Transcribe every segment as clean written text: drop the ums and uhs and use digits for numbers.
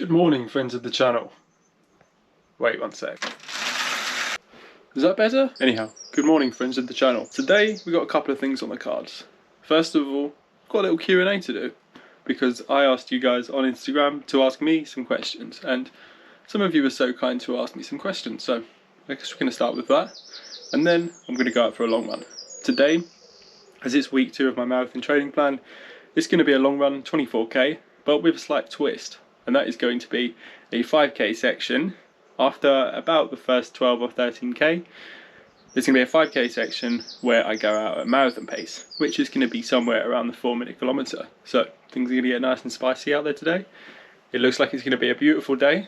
Good morning, friends of the channel. Wait one sec. Is that better? Anyhow, good morning, friends of the channel. Today we got a couple of things on the cards. First of all, got a little Q&A to do because I asked you guys on Instagram to ask me some questions, and some of you were so kind to ask me some questions, so I guess we're going to start with that, and then I'm going to go out for a long run. Today, as it's week 2 of my marathon training plan, it's going to be a long run, 24k, but with a slight twist, and that is going to be a 5k section. After about the first 12 or 13k, there's going to be a 5k section where I go out at marathon pace, which is going to be somewhere around the 4-minute kilometre. So things are going to get nice and spicy out there today. It looks like it's going to be a beautiful day.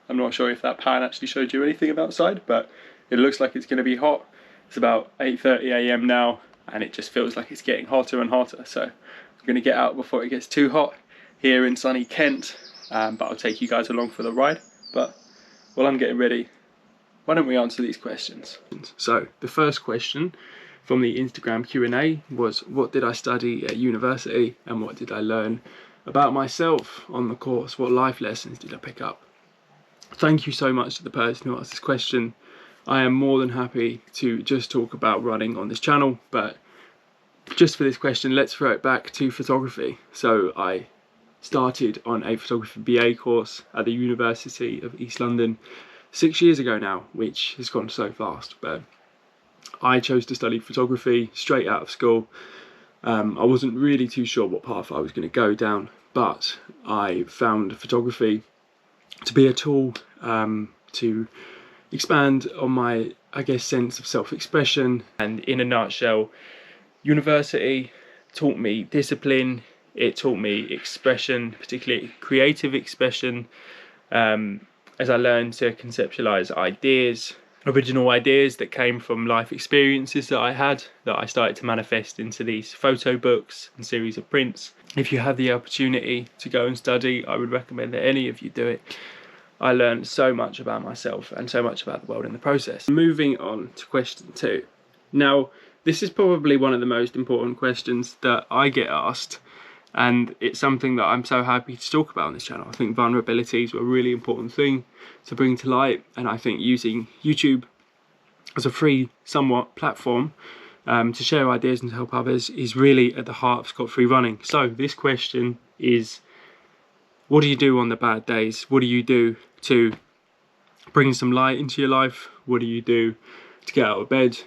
I'm not sure if that pan actually showed you anything of outside, but it looks like it's going to be hot. It's about 8:30 AM now, and it just feels like it's getting hotter and hotter. So I'm going to get out before it gets too hot here in sunny Kent, but I'll take you guys along for the ride. But while I'm getting ready, why don't we answer these questions? So the first question from the Instagram Q&A was, what did I study at university and what did I learn about myself on the course? What life lessons did I pick up? Thank you so much to the person who asked this question. I am more than happy to just talk about running on this channel, but just for this question, let's throw it back to photography. So I started on a photography BA course at the University of East London 6 years ago now, which has gone so fast, but I chose to study photography straight out of school. I wasn't really too sure what path I was going to go down, but I found photography to be a tool to expand on my, I guess, sense of self-expression. And in a nutshell, university taught me discipline. It taught me expression, particularly creative expression, as I learned to conceptualize ideas, original ideas that came from life experiences that I had, that I started to manifest into these photo books and series of prints. If you have the opportunity to go and study, I would recommend that any of you do it. I learned so much about myself and so much about the world in the process. Moving on to question 2. Now, this is probably one of the most important questions that I get asked, and it's something that I'm so happy to talk about on this channel. I think vulnerabilities are a really important thing to bring to light, and I think using YouTube as a free, somewhat, platform to share ideas and to help others is really at the heart of Scot-Free Running. So this question is, what do you do on the bad days? What do you do to bring some light into your life? What do you do to get out of bed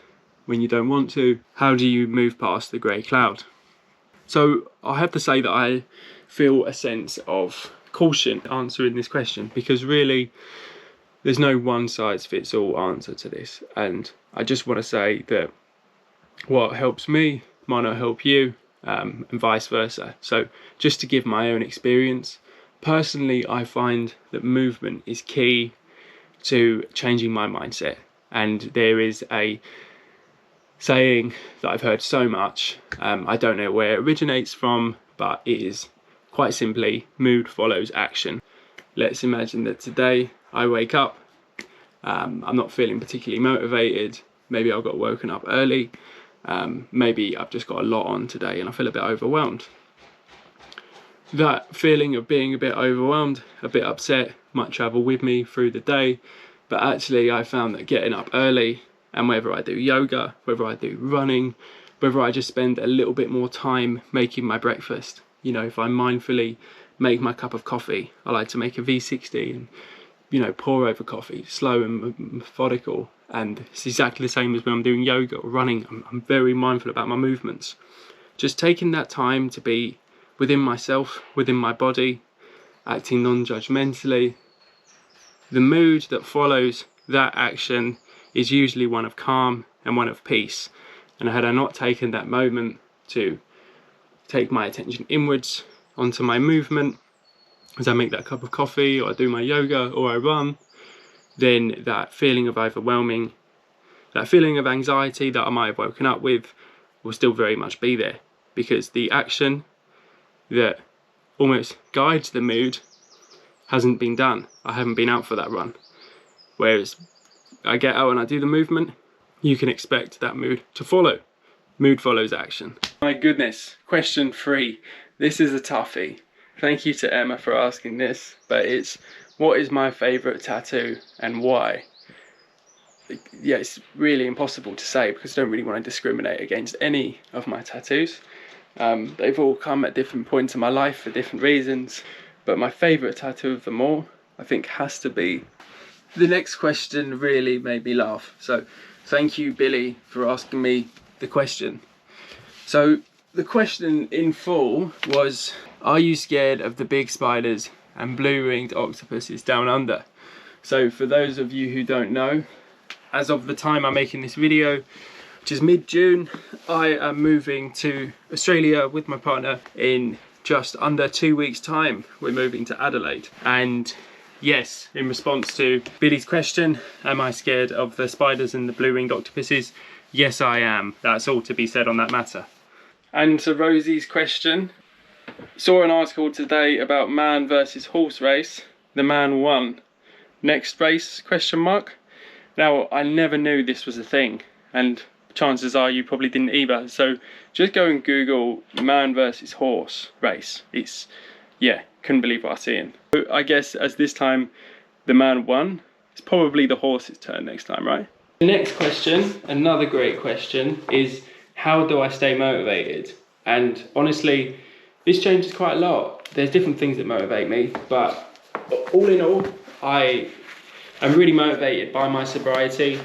when you don't want to? How do you move past the grey cloud? So I have to say that I feel a sense of caution answering this question, because really there's no one size fits all answer to this, and I just want to say that what helps me might not help you, and vice versa. So just to give my own experience, personally I find that movement is key to changing my mindset, and there is a saying that I've heard so much, I don't know where it originates from, but it is quite simply, mood follows action. Let's imagine that today I wake up, I'm not feeling particularly motivated, maybe I got woken up early, maybe I've just got a lot on today and I feel a bit overwhelmed. That feeling of being a bit overwhelmed, a bit upset, might travel with me through the day, but actually I found that getting up early, and whether I do yoga, whether I do running, whether I just spend a little bit more time making my breakfast, you know, if I mindfully make my cup of coffee, I like to make a V60 and, you know, pour over coffee, slow and methodical, and it's exactly the same as when I'm doing yoga or running. I'm very mindful about my movements. Just taking that time to be within myself, within my body, acting non-judgmentally. The mood that follows that action is usually one of calm and one of peace. And had I not taken that moment to take my attention inwards onto my movement, as I make that cup of coffee or I do my yoga or I run, then that feeling of overwhelming, that feeling of anxiety that I might have woken up with will still very much be there, because the action that almost guides the mood hasn't been done. I haven't been out for that run. Whereas I get out and I do the movement, you can expect that mood to follow. Mood follows action. My goodness, question 3. This is a toughie. thank you to Emma for asking this, but it's what is my favourite tattoo and why? Yeah, it's really impossible to say because I don't really want to discriminate against any of my tattoos. They've all come at different points in my life for different reasons, but my favourite tattoo of them all, I think, has to be... The next question really made me laugh, so thank you, Billy, for asking me the question. So the question in full was, are you scared of the big spiders and blue-ringed octopuses down under? So for those of you who don't know, as of the time I'm making this video, which is mid-June, I am moving to Australia with my partner in just under 2 weeks' time. We're moving to Adelaide. And yes, in response to Billy's question, am I scared of the spiders and the blue-ringed octopuses? Yes, I am. That's all to be said on that matter. And to Rosie's question, saw an article today about man versus horse race. The man won. Next race, question mark. Now, I never knew this was a thing, and chances are you probably didn't either. So just go and Google man versus horse race. It's, yeah, couldn't believe what I was seeing. I guess as this time the man won, it's probably the horse's turn next time, right? The next question, another great question, is how do I stay motivated? And honestly, this changes quite a lot. There's different things that motivate me, but all in all, I'm really motivated by my sobriety.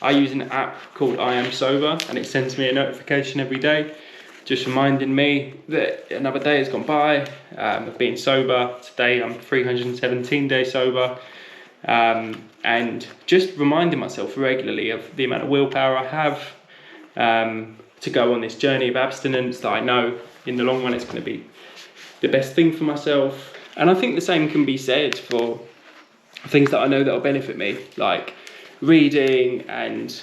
I use an app called I Am Sober, and it sends me a notification every day, just reminding me that another day has gone by of being sober. Today I'm 317 days sober. And just reminding myself regularly of the amount of willpower I have to go on this journey of abstinence, that I know in the long run it's going to be the best thing for myself. And I think the same can be said for things that I know that will benefit me, like reading and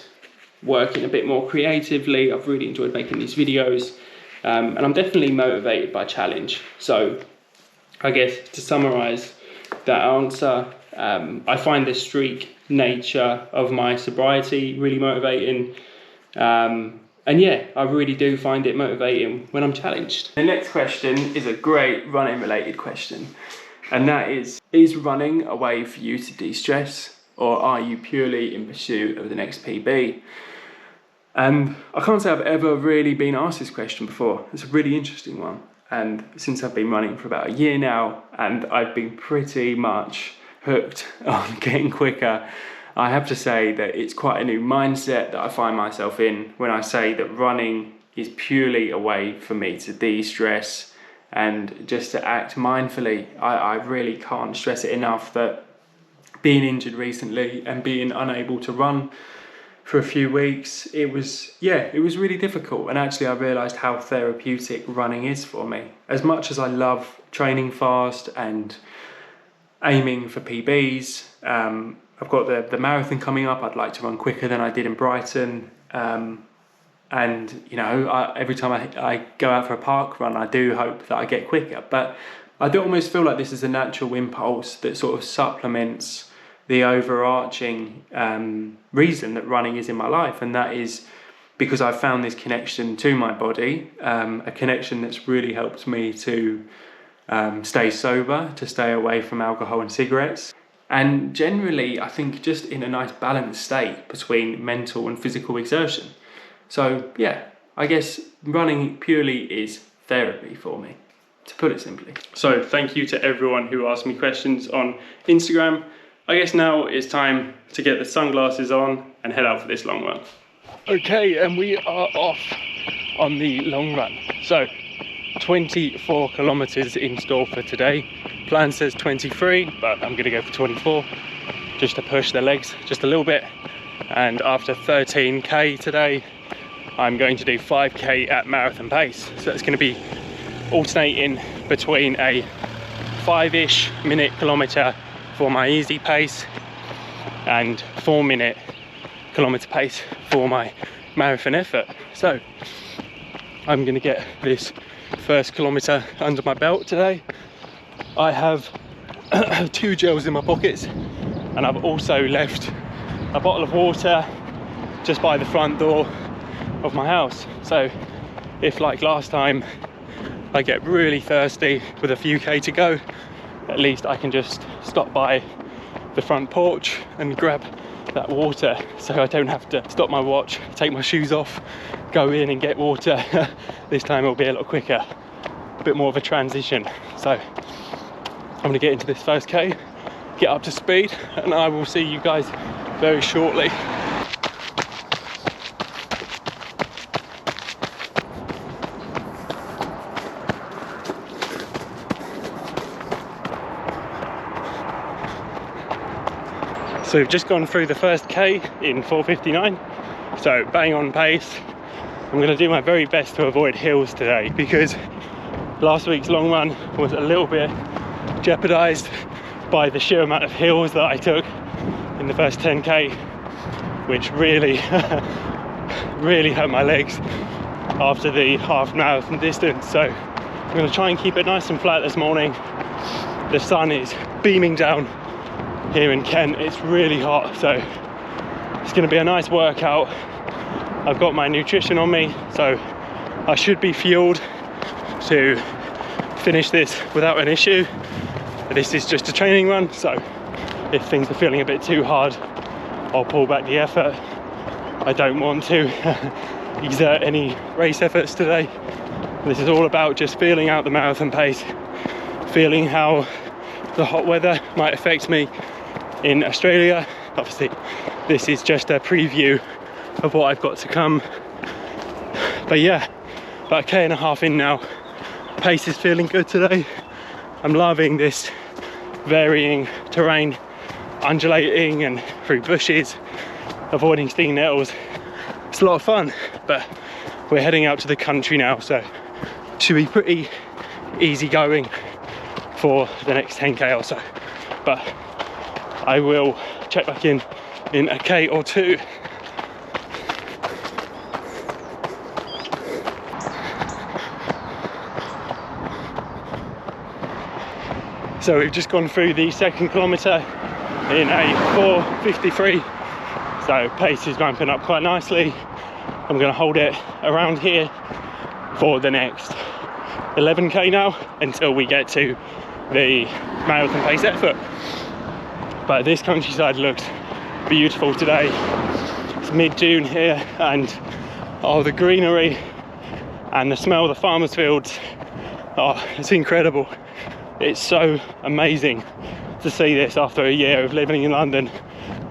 working a bit more creatively. I've really enjoyed making these videos, and I'm definitely motivated by challenge. So I guess to summarise that answer, I find the streak nature of my sobriety really motivating, and yeah, I really do find it motivating when I'm challenged. The next question is a great running related question, and that is running a way for you to de-stress, or are you purely in pursuit of the next PB? And I can't say I've ever really been asked this question before. It's a really interesting one, and since I've been running for about a year now, and I've been pretty much hooked on getting quicker, I have to say that it's quite a new mindset that I find myself in when I say that running is purely a way for me to de-stress and just to act mindfully. I really can't stress it enough that being injured recently and being unable to run for a few weeks, it was really difficult. And actually I realised how therapeutic running is for me. As much as I love training fast and aiming for PBs, I've got the marathon coming up. I'd like to run quicker than I did in Brighton. And you know, every time I go out for a park run, I do hope that I get quicker. But I do almost feel like this is a natural impulse that sort of supplements the overarching reason that running is in my life, and that is because I've found this connection to my body, a connection that's really helped me to stay sober, to stay away from alcohol and cigarettes, and generally I think just in a nice balanced state between mental and physical exertion. So yeah, I guess running purely is therapy for me, to put it simply. So thank you to everyone who asked me questions on Instagram. I guess now it's time to get the sunglasses on and head out for this long run. Okay, and we are off on the long run. So 24 kilometers in store for today. Plan says 23, but I'm gonna go for 24 just to push the legs just a little bit. And after 13k today, I'm going to do 5k at marathon pace. So it's gonna be alternating between a 5-ish minute kilometer for my easy pace and 4-minute kilometer pace for my marathon effort. So I'm gonna get this first kilometer under my belt today. I have 2 gels in my pockets, and I've also left a bottle of water just by the front door of my house. So if, like last time, I get really thirsty with a few K to go, at least I can just stop by the front porch and grab that water, so I don't have to stop my watch, take my shoes off, go in and get water. This time it'll be a little quicker, a bit more of a transition. So I'm going to get into this first K, get up to speed, and I will see you guys very shortly. So we've just gone through the first K in 4:59, so bang on pace. I'm going to do my very best to avoid hills today, because last week's long run was a little bit jeopardized by the sheer amount of hills that I took in the first 10K, which really really hurt my legs after the half marathon distance. So I'm going to try and keep it nice and flat this morning. The sun is beaming down here in Kent. It's really hot, so it's going to be a nice workout. I've got my nutrition on me, so I should be fueled to finish this without an issue. This is just a training run, so if things are feeling a bit too hard, I'll pull back the effort. I don't want to exert any race efforts today. This is all about just feeling out the marathon pace, feeling how the hot weather might affect me in Australia. Obviously this is just a preview of what I've got to come, but yeah, about a K&a-half in now. Pace is feeling good today. I'm loving this varying terrain, undulating and through bushes, avoiding stinging nettles. It's a lot of fun, but we're heading out to the country now, so it should be pretty easy going for the next 10K or so. But I will check back in a K or two. So we've just gone through the second kilometre in a 4:53, so pace is ramping up quite nicely. I'm going to hold it around here for the next 11K now, until we get to the marathon pace effort. But this countryside looks beautiful today. It's mid-June here, and the greenery and the smell of the farmers' fields, it's incredible. It's so amazing to see this after a year of living in London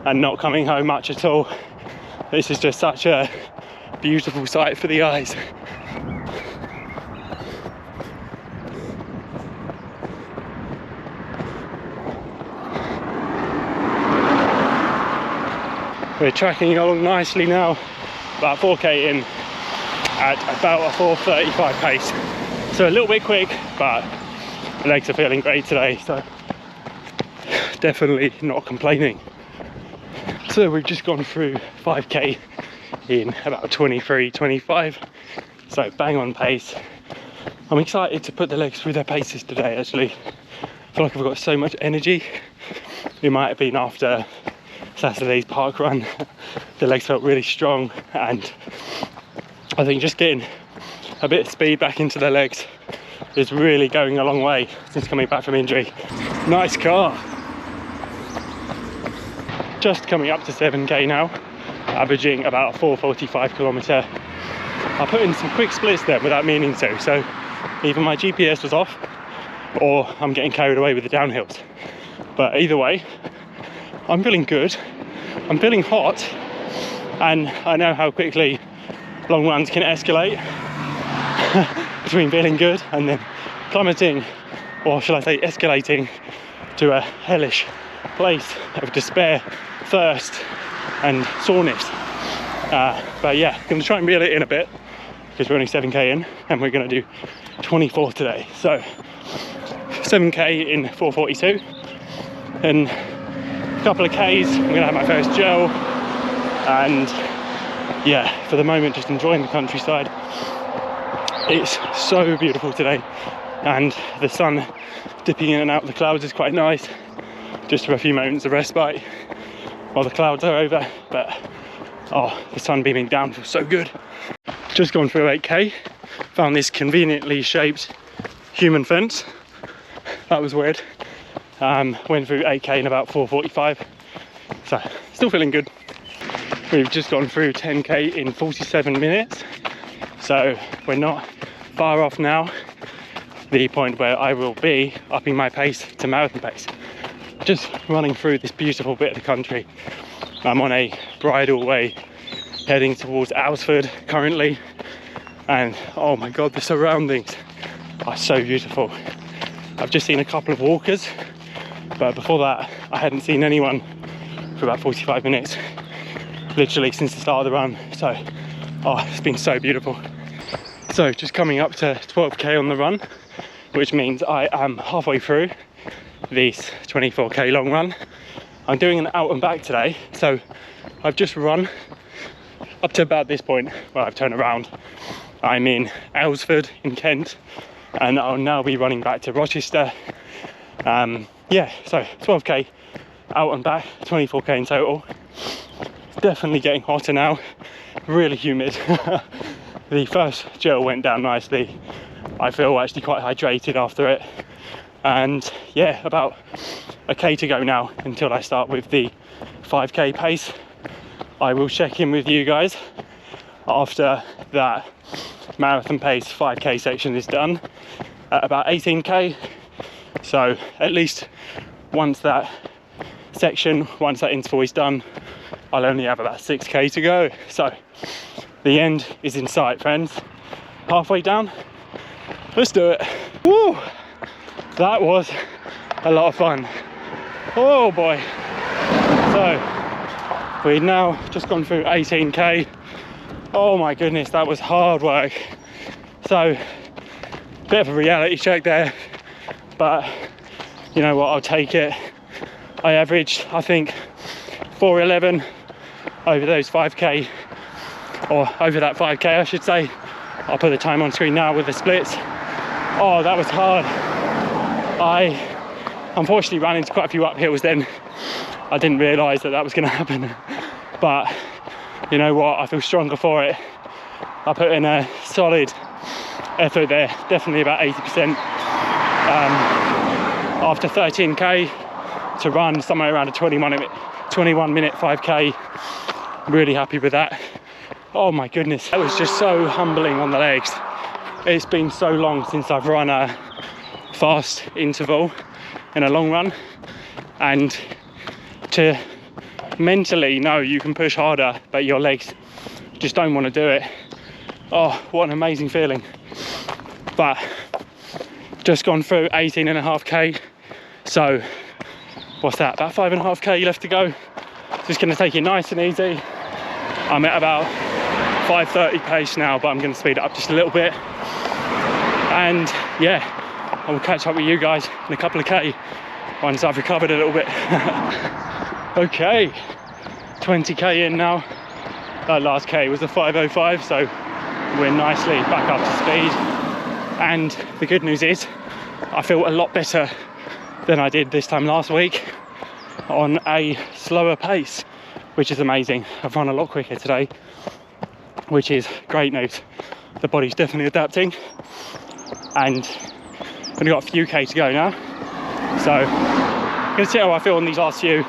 and not coming home much at all. This is just such a beautiful sight for the eyes. We're tracking along nicely now, about 4K in at about a 4:35 pace. So a little bit quick, but the legs are feeling great today, so definitely not complaining. So we've just gone through 5K in about 23:25, so bang on pace. I'm excited to put the legs through their paces today, actually. I feel like I've got so much energy. It might have been after Saturday's park run. The legs felt really strong, and I think just getting a bit of speed back into the legs is really going a long way since coming back from injury. Nice car. Just coming up to 7K now, averaging about a 4:45 kilometre. I put in some quick splits there without meaning to, so either my GPS was off or I'm getting carried away with the downhills. But either way, I'm feeling good. I'm feeling hot, and I know how quickly long runs can escalate between feeling good and then plummeting, or shall I say escalating, to a hellish place of despair, thirst and soreness. But yeah, I'm going to try and reel it in a bit, because we're only 7K in and we're going to do 24 today. So 7K in 4:42, and a couple of Ks, I'm going to have my first gel, and yeah, for the moment just enjoying the countryside. It's so beautiful today, and the sun dipping in and out of the clouds is quite nice, just for a few moments of respite while the clouds are over. But the sun beaming down feels so good. Just gone through 8K, found this conveniently shaped human fence. That was weird. Went through 8k in about 4:45, so still feeling good. We've just gone through 10k in 47 minutes, so we're not far off now the point where I will be upping my pace to marathon pace. Just running through this beautiful bit of the country. I'm on a bridle way heading towards Alresford currently, and oh my god, the surroundings are so beautiful. I've just seen a couple of walkers, but before that I hadn't seen anyone for about 45 minutes, literally since the start of the run. So it's been so beautiful. So just coming up to 12k on the run, which means I am halfway through this 24k long run. I'm doing an out and back today, so I've just run up to about this point where I've turned around. I'm in Alresford in Kent, and I'll now be running back to Rochester. Yeah, so 12k out and back, 24k in total. It's definitely getting hotter now, really humid. The first gel went down nicely. I feel actually quite hydrated after it. And yeah, about a k to go now until I start with the 5k pace. I will check in with you guys after that marathon pace 5k section is done at about 18k. So at least once that interval is done, I'll only have about 6k to go. So the end is in sight, friends. Halfway down, let's do it. Woo! That was a lot of fun. Oh boy. So we've now just gone through 18k. Oh my goodness, that was hard work. So bit of a reality check there, but you know what, I'll take it. I averaged, I think, 4:11 over those 5k, or over that 5k I should say. I'll put the time on screen now with the splits. Oh, that was hard. I unfortunately ran into quite a few uphills then. I didn't realise that was going to happen, but you know what, I feel stronger for it. I put in a solid effort there, definitely about 80%. After 13k to run somewhere around a 21 minute 5k, really happy with that. Oh my goodness, that was just so humbling on the legs. It's been so long since I've run a fast interval in a long run, and to mentally know you can push harder but your legs just don't want to do it. Oh, what an amazing feeling. But just gone through 18.5k, so what's that, about 5.5k left to go. Just going to take it nice and easy. I'm at about 5:30 pace now, but I'm going to speed it up just a little bit, and yeah, I will catch up with you guys in a couple of k once I've recovered a little bit. Okay, 20k in now. That last k was a 5:05, so we're nicely back up to speed. And the good news is I feel a lot better than I did this time last week on a slower pace, which is amazing. I've run a lot quicker today, which is great news. The body's definitely adapting, and I've only got a few k to go now, so I'm gonna see how I feel on these last few.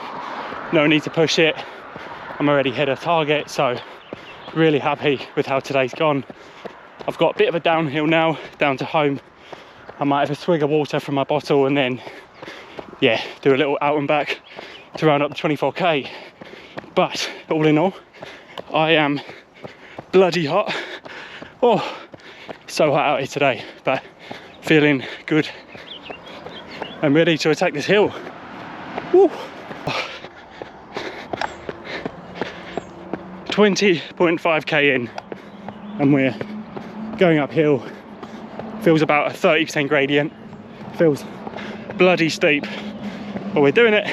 No need to push it, I'm already ahead of target, so really happy with how today's gone. I've got a bit of a downhill now, down to home. I might have a swig of water from my bottle and then, yeah, do a little out and back to round up the 24k. But all in all, I am bloody hot. Oh, so hot out here today, but feeling good. I'm ready to attack this hill. Woo. 20.5k in, and we're going uphill. Feels about a 30% gradient. Feels bloody steep, but we're doing it.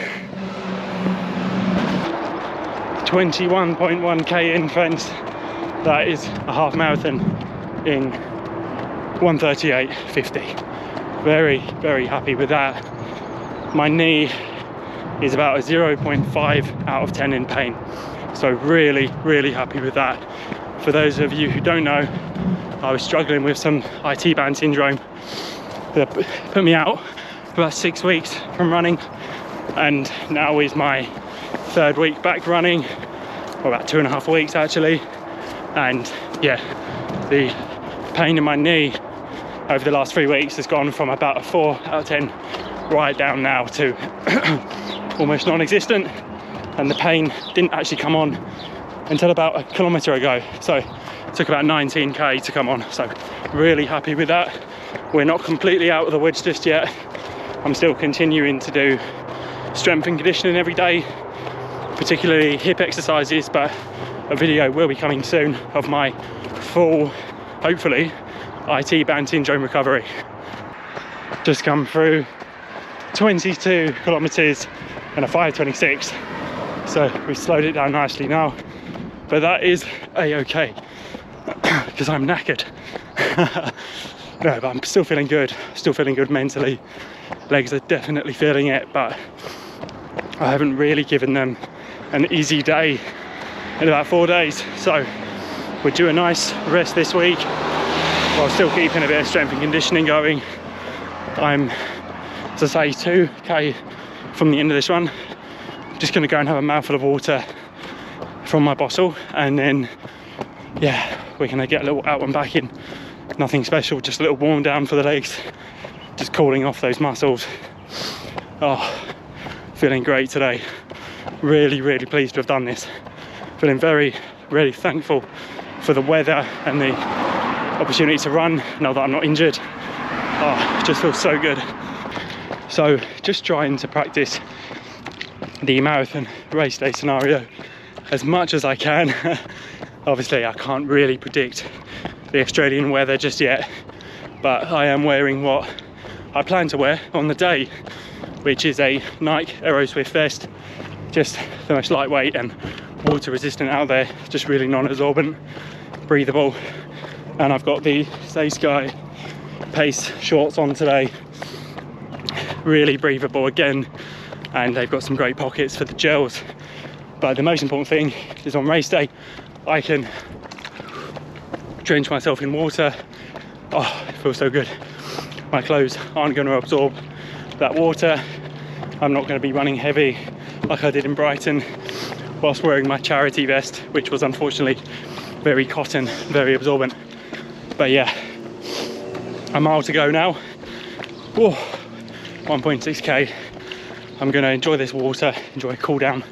21.1k in, friends. That is a half marathon in 1:38.50. Very, very happy with that. My knee is about a 0.5 out of 10 in pain. So really, really happy with that. For those of you who don't know, I was struggling with some IT band syndrome put me out for about 6 weeks from running, and now is my 3rd week back running, or about 2.5 weeks actually. And yeah, the pain in my knee over the last 3 weeks has gone from about a 4 out of 10 right down now to almost non-existent, and the pain didn't actually come on until about 1 kilometre ago, so it took about 19k to come on. So really happy with that. We're not completely out of the woods just yet. I'm still continuing to do strength and conditioning every day, particularly hip exercises, but a video will be coming soon of my full, hopefully, IT band syndrome recovery. Just come through 22 kilometers and a 5:26, so we've slowed it down nicely now, but that is a-okay because I'm knackered. No, but I'm still feeling good mentally. Legs are definitely feeling it, but I haven't really given them an easy day in about 4 days, so we'll do a nice rest this week while still keeping a bit of strength and conditioning going. I'm, as I say, 2k from the end of this run. Just gonna go and have a mouthful of water from my bottle, and then yeah, we're gonna get a little out and back in. Nothing special, just a little warm down for the legs, just cooling off those muscles. Oh, feeling great today. Really pleased to have done this. Feeling really thankful for the weather and the opportunity to run now that I'm not injured. Oh, it just feels so good. So just trying to practice the marathon race day scenario as much as I can. Obviously I can't really predict the Australian weather just yet, but I am wearing what I plan to wear on the day, which is a Nike Aeroswift vest, just the most lightweight and water resistant out there, just really non-absorbent, breathable. And I've got the Stay Sky Pace shorts on today, really breathable again, and they've got some great pockets for the gels. But the most important thing is on race day I can drench myself in water. Oh, it feels so good. My clothes aren't going to absorb that water. I'm not going to be running heavy like I did in Brighton whilst wearing my charity vest, which was unfortunately very cotton, very absorbent. But yeah, a mile to go now. Whoa, 1.6k. I'm going to enjoy this water, enjoy a cool down.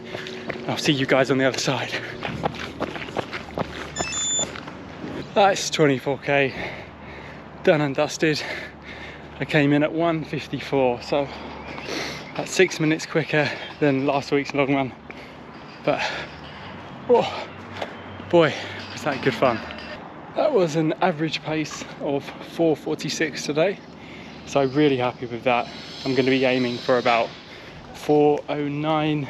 I'll see you guys on the other side. That's 24k done and dusted. I came in at 1:54, so that's 6 minutes quicker than last week's long run. But oh boy, was that good fun. That was an average pace of 4:46 today, so really happy with that. I'm going to be aiming for about 4:09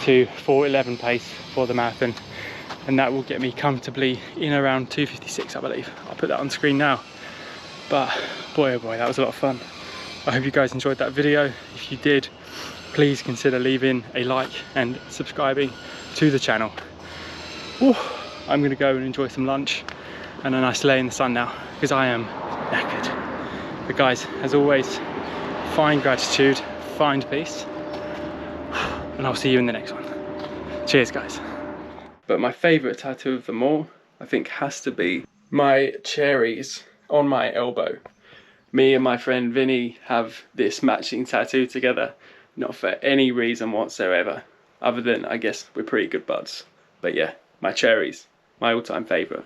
to 4:11 pace for the marathon, and that will get me comfortably in around 2:56, I believe. I'll put that on screen now. But boy oh boy, that was a lot of fun. I hope you guys enjoyed that video. If you did, please consider leaving a like and subscribing to the channel. Ooh, I'm gonna go and enjoy some lunch and a nice lay in the sun now, because I am knackered. But guys, as always, find gratitude, find peace, and I'll see you in the next one. Cheers guys. But my favourite tattoo of them all, I think, has to be my cherries on my elbow. Me and my friend Vinny have this matching tattoo together, not for any reason whatsoever, other than I guess we're pretty good buds. But yeah, my cherries, my all-time favourite.